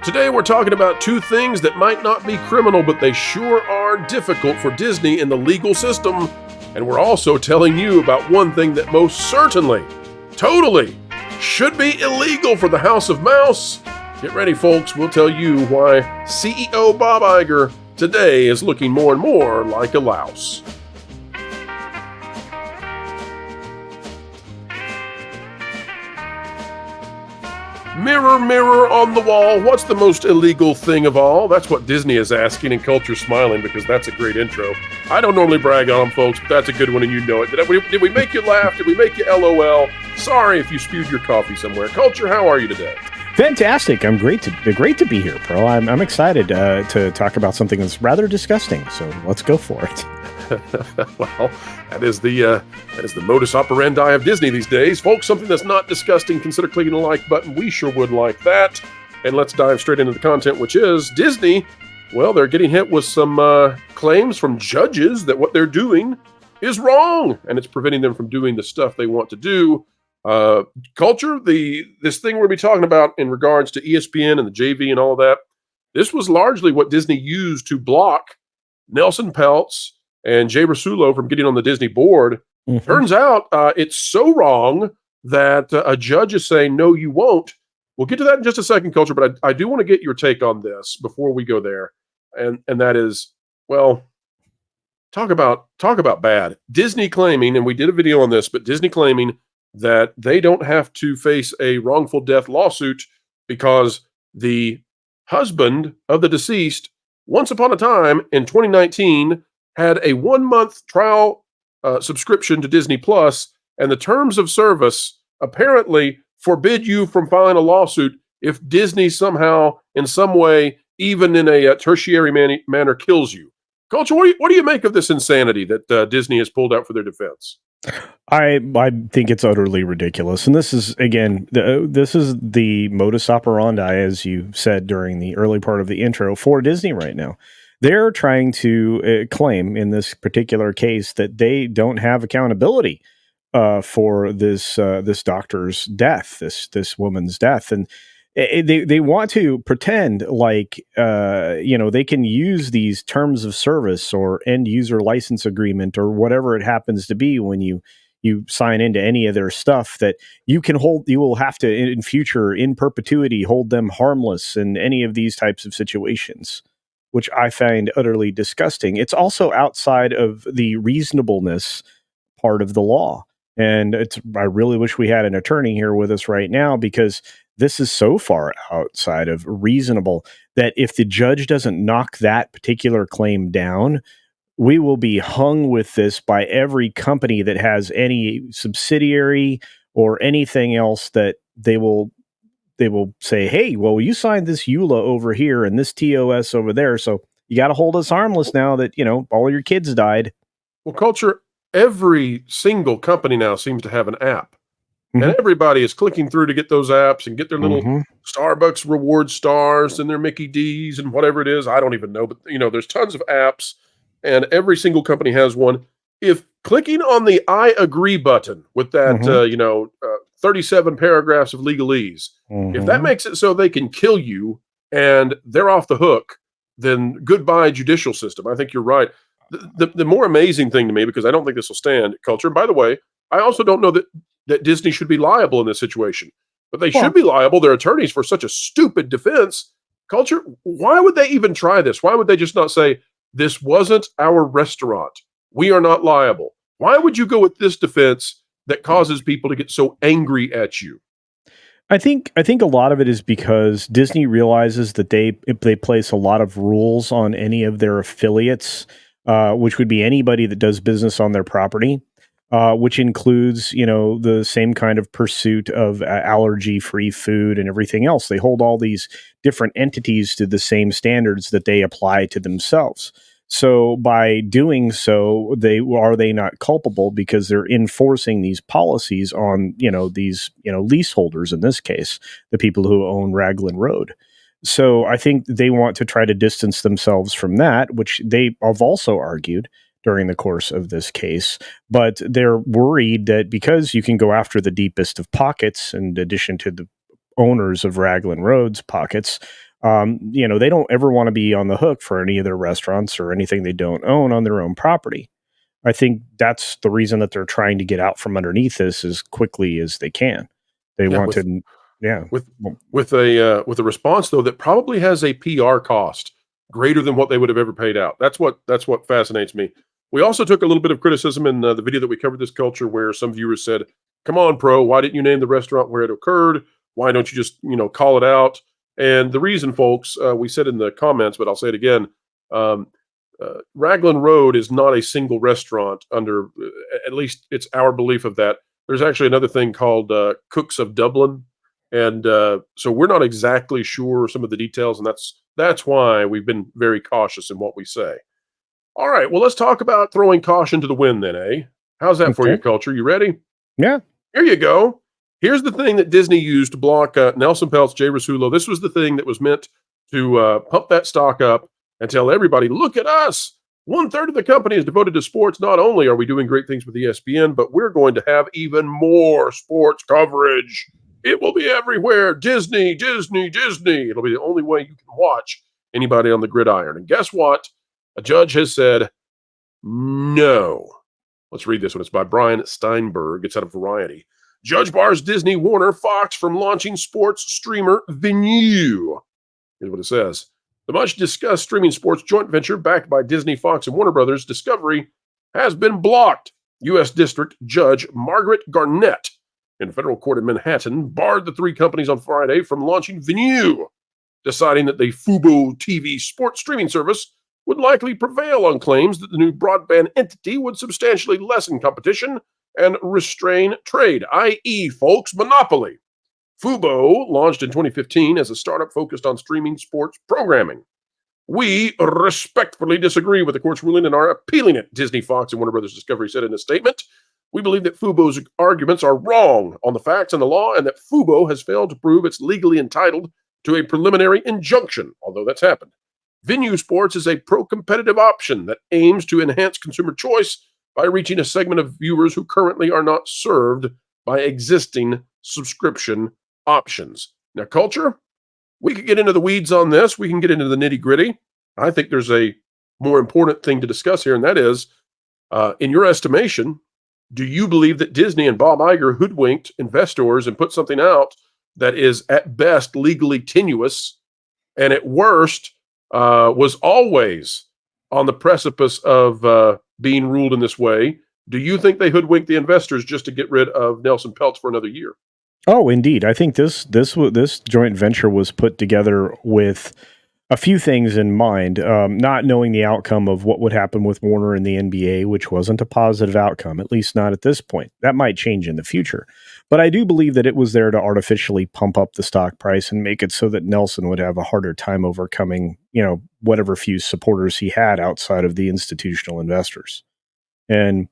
Today we're talking about two things that might not be criminal, but they sure are difficult for Disney in the legal system. And we're also telling you about one thing that most certainly, totally, should be illegal for the House of Mouse. Get ready, folks. We'll tell you why CEO Bob Iger today is looking more and more like a louse. Mirror, mirror on the wall, what's the most illegal thing of all? That's what Disney is asking, and Culture's smiling because that's a great intro. I don't normally brag on them, folks, but that's a good one and you know it. Did we make you laugh? Did we make you LOL? Sorry if you spewed your coffee somewhere. Culture, how are you today? Fantastic. I'm great to be here, Pro. I'm excited to talk about something that's rather disgusting, so let's go for it. Well, that is the modus operandi of Disney these days. Folks, something that's not disgusting, consider clicking the like button. We sure would like that. And let's dive straight into the content, which is Disney. Well, they're getting hit with some claims from judges that what they're doing is wrong, and it's preventing them from doing the stuff they want to do. Culture, this thing we're going to be talking about in regards to ESPN and the JV and all of that, this was largely what Disney used to block Nelson Peltz and Jay Rasulo from getting on the Disney board. Mm-hmm. Turns out it's so wrong that a judge is saying, no, you won't. We'll get to that in just a second, Culture, but I do want to get your take on this before we go there. And that is, well, talk about bad. Disney claiming, and we did a video on this, but Disney claiming that they don't have to face a wrongful death lawsuit because the husband of the deceased, once upon a time in 2019, had a 1-month trial subscription to Disney Plus, and the terms of service apparently forbid you from filing a lawsuit if Disney somehow, in some way, even in a tertiary manner, kills you. Culture, what do you make of this insanity that Disney has pulled out for their defense? I think it's utterly ridiculous, and this is again this is the modus operandi, as you said during the early part of the intro, for Disney right now. They're trying to claim in this particular case that they don't have accountability for this doctor's death, this woman's death, and they want to pretend like they can use these terms of service or end user license agreement or whatever it happens to be when you sign into any of their stuff, that you will have to in future, in perpetuity, hold them harmless in any of these types of situations, which I find utterly disgusting. It's also outside of the reasonableness part of the law. And I really wish we had an attorney here with us right now, because this is so far outside of reasonable that if the judge doesn't knock that particular claim down, we will be hung with this by every company that has any subsidiary or anything else, that they will say, hey, well, you signed this EULA over here and this TOS over there, so you got to hold us harmless now that, all your kids died. Well, Culture, every single company now seems to have an app. Mm-hmm. And everybody is clicking through to get those apps and get their little Starbucks reward stars and their Mickey D's and whatever it is. I don't even know, but, there's tons of apps, and every single company has one. If clicking on the I agree button with that, 37 paragraphs of legalese, if that makes it so they can kill you and they're off the hook, then goodbye judicial system. I think you're right. The more amazing thing to me, because I don't think this will stand, Culture, and by the way, I also don't know that Disney should be liable in this situation, but they should be liable, their attorneys, for such a stupid defense. Culture, why would they even try this? Why would they just not say, this wasn't our restaurant, we are not liable? Why would you go with this defense that causes people to get so angry at you? I think a lot of it is because Disney realizes that they place a lot of rules on any of their affiliates, which would be anybody that does business on their property, which includes, the same kind of pursuit of allergy-free food and everything else. They hold all these different entities to the same standards that they apply to themselves. So by doing so, they not culpable, because they're enforcing these policies on, these, leaseholders, in this case, the people who own Raglan Road. So I think they want to try to distance themselves from that, which they have also argued during the course of this case. But they're worried that because you can go after the deepest of pockets, in addition to the owners of Raglan Road's pockets, They don't ever want to be on the hook for any of their restaurants or anything they don't own on their own property. I think that's the reason that they're trying to get out from underneath this as quickly as they can. They Yeah, want to, yeah. with with a response though that probably has a PR cost greater than what they would have ever paid out. That's what fascinates me. We also took a little bit of criticism in the video that we covered this culture, where some viewers said, "Come on, Pro, why didn't you name the restaurant where it occurred? Why don't you just call it out?" And the reason, folks, we said in the comments, but I'll say it again. Um, Raglan Road is not a single restaurant. At least it's our belief of that. There's actually another thing called Cooks of Dublin, and so we're not exactly sure some of the details, and that's why we've been very cautious in what we say. All right, well, let's talk about throwing caution to the wind then, eh? How's that for Okay. you, culture? You ready? Yeah. Here you go. Here's the thing that Disney used to block Nelson Peltz, Jay Rasulo. This was the thing that was meant to pump that stock up and tell everybody, look at us. 1/3 of the company is devoted to sports. Not only are we doing great things with ESPN, but we're going to have even more sports coverage. It will be everywhere. Disney, Disney, Disney. It'll be the only way you can watch anybody on the gridiron. And guess what? A judge has said no. Let's read this one. It's by Brian Steinberg. It's out of Variety. Judge bars Disney, Warner, Fox from launching sports streamer Venu. Here's what it says. The much discussed streaming sports joint venture backed by Disney, Fox, and Warner Brothers Discovery has been blocked. U.S. District Judge Margaret Garnett in federal court in Manhattan barred the three companies on Friday from launching Venu, deciding that the Fubo TV sports streaming service would likely prevail on claims that the new broadband entity would substantially lessen competition and restrain trade, i.e., folks, monopoly. Fubo launched in 2015 as a startup focused on streaming sports programming. We respectfully disagree with the court's ruling and are appealing it, Disney, Fox, and Warner Brothers Discovery said in a statement. We believe that Fubo's arguments are wrong on the facts and the law, and that Fubo has failed to prove it's legally entitled to a preliminary injunction, although that's happened. Venu Sports is a pro-competitive option that aims to enhance consumer choice by reaching a segment of viewers who currently are not served by existing subscription options. Now, culture, we could get into the weeds on this. We can get into the nitty-gritty. I think there's a more important thing to discuss here, and that is, in your estimation, do you believe that Disney and Bob Iger hoodwinked investors and put something out that is at best legally tenuous and at worst was always on the precipice of being ruled in this way? Do you think they hoodwinked the investors just to get rid of Nelson Peltz for another year? Oh, indeed. I think this joint venture was put together with a few things in mind, not knowing the outcome of what would happen with Warner and the NBA, which wasn't a positive outcome, at least not at this point. That might change in the future. But I do believe that it was there to artificially pump up the stock price and make it so that Nelson would have a harder time overcoming, whatever few supporters he had outside of the institutional investors. And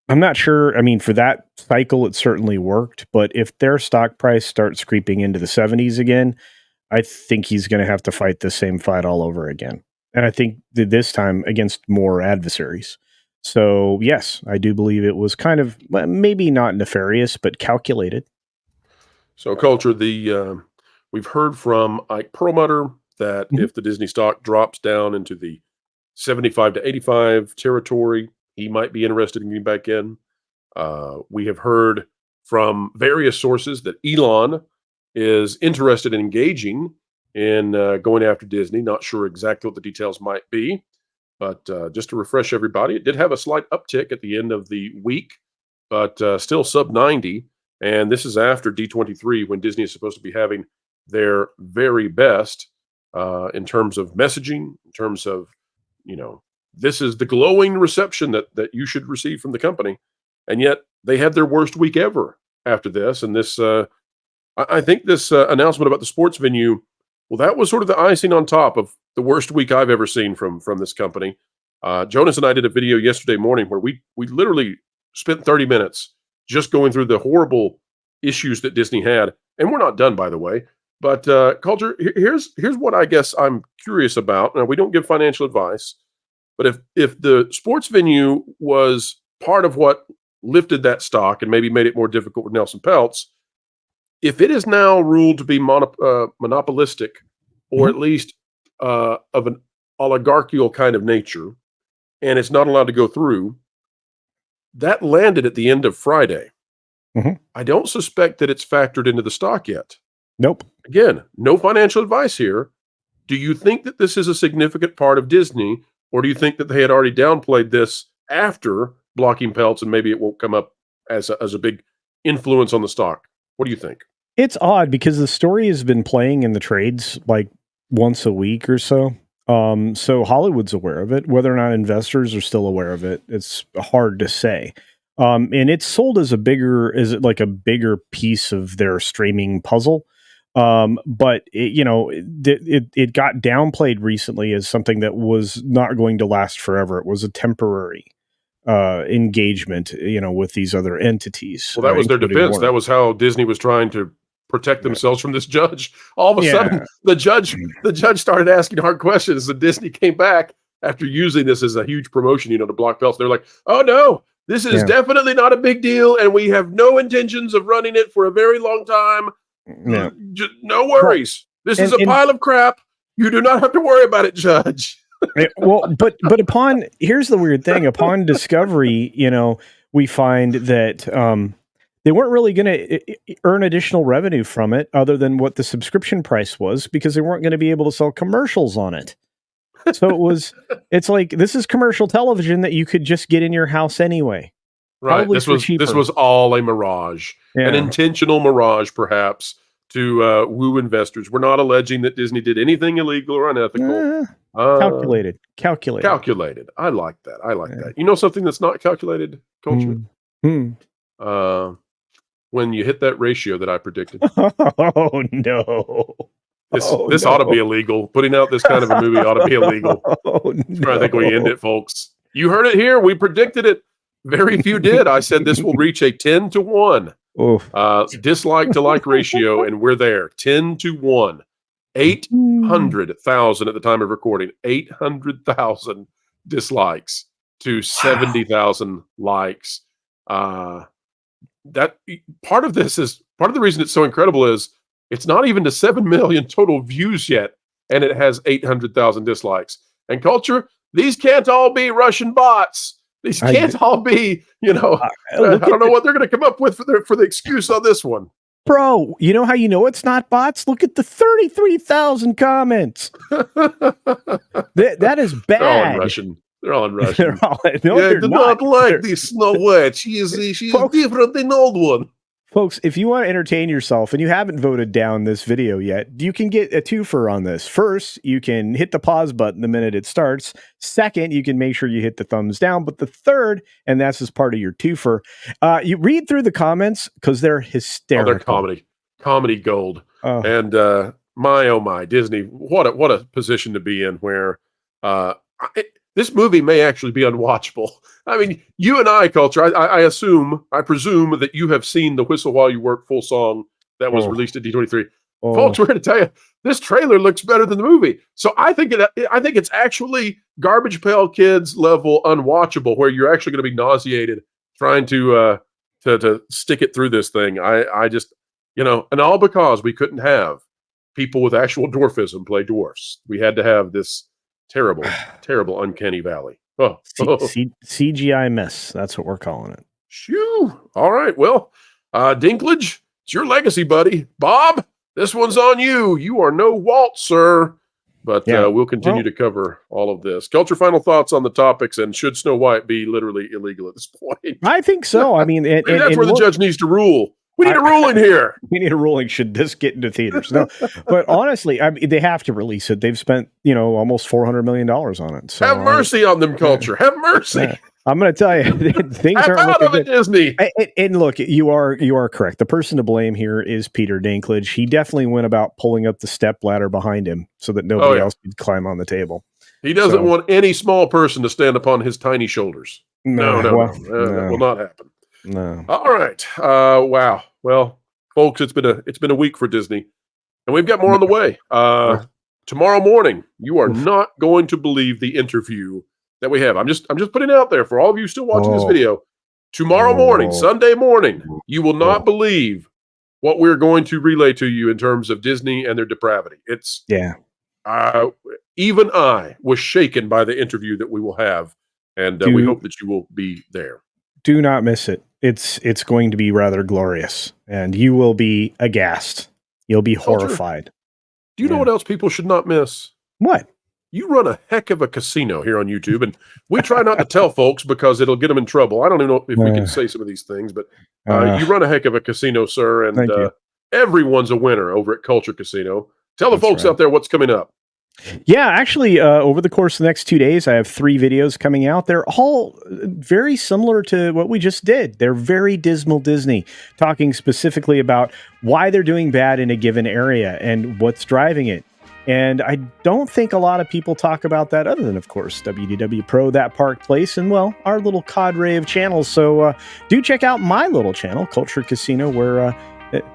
I'm not sure. I mean, for that cycle, it certainly worked. But if their stock price starts creeping into the 70s again, I think he's going to have to fight the same fight all over again. And I think that this time against more adversaries. So, yes, I do believe it was kind of maybe not nefarious, but calculated. So, culture, we've heard from Ike Perlmutter that if the Disney stock drops down into the 75 to 85 territory, he might be interested in getting back in. We have heard from various sources that Elon is interested in engaging in going after Disney. Not sure exactly what the details might be, but just to refresh everybody, it did have a slight uptick at the end of the week, but still sub 90. And this is after D23, when Disney is supposed to be having their very best in terms of messaging, in terms of, this is the glowing reception that you should receive from the company. And yet they had their worst week ever after this. And this, I think this announcement about the sports venue, well, that was sort of the icing on top of the worst week I've ever seen from this company. Jonas and I did a video yesterday morning where we literally spent 30 minutes just going through the horrible issues that Disney had. And we're not done, by the way. But culture, here's what I guess I'm curious about. Now, we don't give financial advice, but if the sports venue was part of what lifted that stock and maybe made it more difficult with Nelson Peltz, if it is now ruled to be monopolistic, or at least of an oligarchical kind of nature, and it's not allowed to go through, that landed at the end of Friday. I don't suspect that it's factored into the stock yet. Nope. Again, no financial advice here. Do you think that this is a significant part of Disney, or do you think that they had already downplayed this after blocking pelts and maybe it won't come up as a big influence on the stock? What do you think? It's odd because the story has been playing in the trades like once a week or so. So Hollywood's aware of it. Whether or not investors are still aware of it, it's hard to say. And it's sold as a bigger piece of their streaming puzzle. But it got downplayed recently as something that was not going to last forever. It was a temporary engagement, with these other entities. Well, that was their defense. Warner. That was how Disney was trying to protect themselves from this judge. All of a sudden, the judge started asking hard questions, and Disney came back after using this as a huge promotion, to block pelts. They're like, "Oh no, this is definitely not a big deal, and we have no intentions of running it for a very long time. Yeah. No worries. This is a pile of crap. You do not have to worry about it, Judge." Well, but here's the weird thing. Upon discovery, we find that they weren't really going to earn additional revenue from it other than what the subscription price was, because they weren't going to be able to sell commercials on it. So it's like, this is commercial television that you could just get in your house anyway. Right. This was all a mirage, an intentional mirage, perhaps, to woo investors. We're not alleging that Disney did anything illegal or unethical. Calculated. I like that. That. You know something that's not calculated, Culture? When you hit that ratio that I predicted. Oh no. This ought to be illegal. Putting out this kind of a movie ought to be illegal. I think we end it, folks. You heard it here. We predicted it. Very few did. I said this will reach a 10-1 dislike to like ratio, and we're there. 10-1. 800,000 at the time of recording. 800,000 dislikes to 70,000 likes. That part of the reason it's so incredible is it's not even to 7 million total views yet, and it has 800,000 dislikes. And Culture, these can't all be Russian bots. These can't all be, I don't know what they're going to come up with for the excuse on this one. Bro, you know how you know it's not bots? Look at the 33,000 comments. That is bad. They're all in Russian. They're not like this Snow White. She is different than the old one. Folks, if you want to entertain yourself and you haven't voted down this video yet, you can get a twofer on this. First, you can hit the pause button the minute it starts. Second, you can make sure you hit the thumbs down. But the third, and that's as part of your twofer, you read through the comments because they're hysterical. Oh, they're comedy gold. Oh. And my, Disney, what a position to be in where this movie may actually be unwatchable. I mean, you and I, Culture, I presume that you have seen the Whistle While You Work full song that was released at D23. Folks, we're going to tell you, this trailer looks better than the movie. So I think it's actually Garbage Pail Kids level unwatchable, where you're actually going to be nauseated trying to stick it through this thing. I just, and all because we couldn't have people with actual dwarfism play dwarfs. We had to have this terrible uncanny valley. CGI mess. That's what we're calling it. Shoo. All right. Well, Dinklage, it's your legacy, buddy. Bob, this one's on you. You are no Walt, sir. But we'll continue to cover all of this. Culture, final thoughts on the topics, and should Snow White be literally illegal at this point? I think so. I mean, and that's where the judge needs to rule. We need a ruling here. We need a ruling. Should this get into theaters? No, but honestly, I mean, they have to release it. They've spent, almost $400 million on it. So have mercy on them, Culture. Have mercy. I'm going to tell you, things aren't out of it, Disney. And look, you are correct. The person to blame here is Peter Dinklage. He definitely went about pulling up the step ladder behind him so that nobody else could climb on the table. He doesn't want any small person to stand upon his tiny shoulders. No. That will not happen. No. All right. Wow. Well, folks, it's been a week for Disney, and we've got more on the way. Tomorrow morning, you are not going to believe the interview that we have. I'm just putting it out there for all of you still watching this video. Tomorrow morning, Sunday morning, you will not believe what we're going to relay to you in terms of Disney and their depravity. It's even I was shaken by the interview that we will have, and we hope that you will be there. Do not miss it. It's going to be rather glorious, and you will be aghast. You'll be horrified. Do you know what else people should not miss? What? You run a heck of a casino here on YouTube, and we try not to tell folks because it'll get them in trouble. I don't even know if we can say some of these things, but you run a heck of a casino, sir, and everyone's a winner over at Culture Casino. Tell the folks out there what's coming up. Yeah, actually, over the course of the next 2 days, I have 3 videos coming out. They're all very similar to what we just did. They're very dismal Disney, talking specifically about why they're doing bad in a given area and what's driving it. And I don't think a lot of people talk about that other than, of course, WDW Pro, That Park Place, and, well, our little cadre of channels. So do check out my little channel, Culture Casino, where,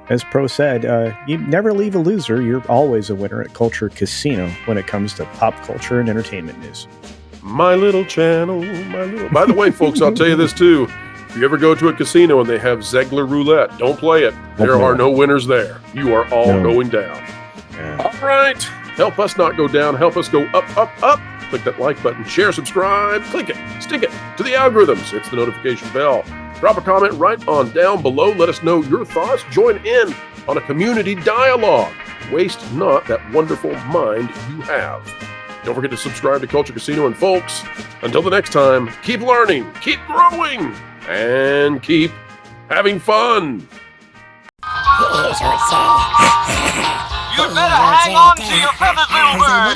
as Pro said, you never leave a loser. You're always a winner at Culture Casino when it comes to pop culture and entertainment news. My little channel, my little... By the way, folks, I'll tell you this, too. If you ever go to a casino and they have Ziegler roulette, don't play it. There are no winners there. You are all going down. Yeah. All right. Help us not go down. Help us go up, up, up. Click that like button. Share, subscribe. Click it. Stick it to the algorithms. Hit the notification bell. Drop a comment right on down below. Let us know your thoughts. Join in on a community dialogue. Waste not that wonderful mind you have. Don't forget to subscribe to Culture Casino. And folks, until the next time, keep learning, keep growing, and keep having fun. You'd better hang on to your feathers, little bird.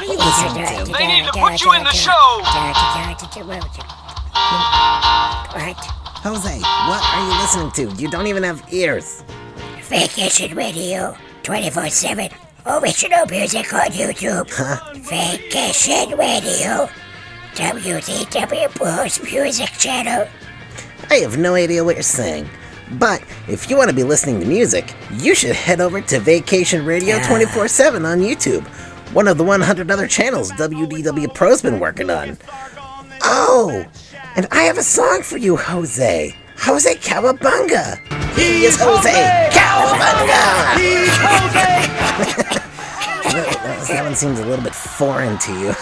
They need to put you in the show. What? Jose, what are you listening to? You don't even have ears. Vacation Radio 24/7. Original music on YouTube. Vacation Radio. WDW Pro's Music Channel. I have no idea what you're saying. But if you want to be listening to music, you should head over to Vacation Radio 24/7 on YouTube, one of the 100 other channels WDW Pro's been working on. Oh, and I have a song for you, Jose. Jose Cowabunga. He is Jose Cowabunga. He's Jose. That one seems a little bit foreign to you.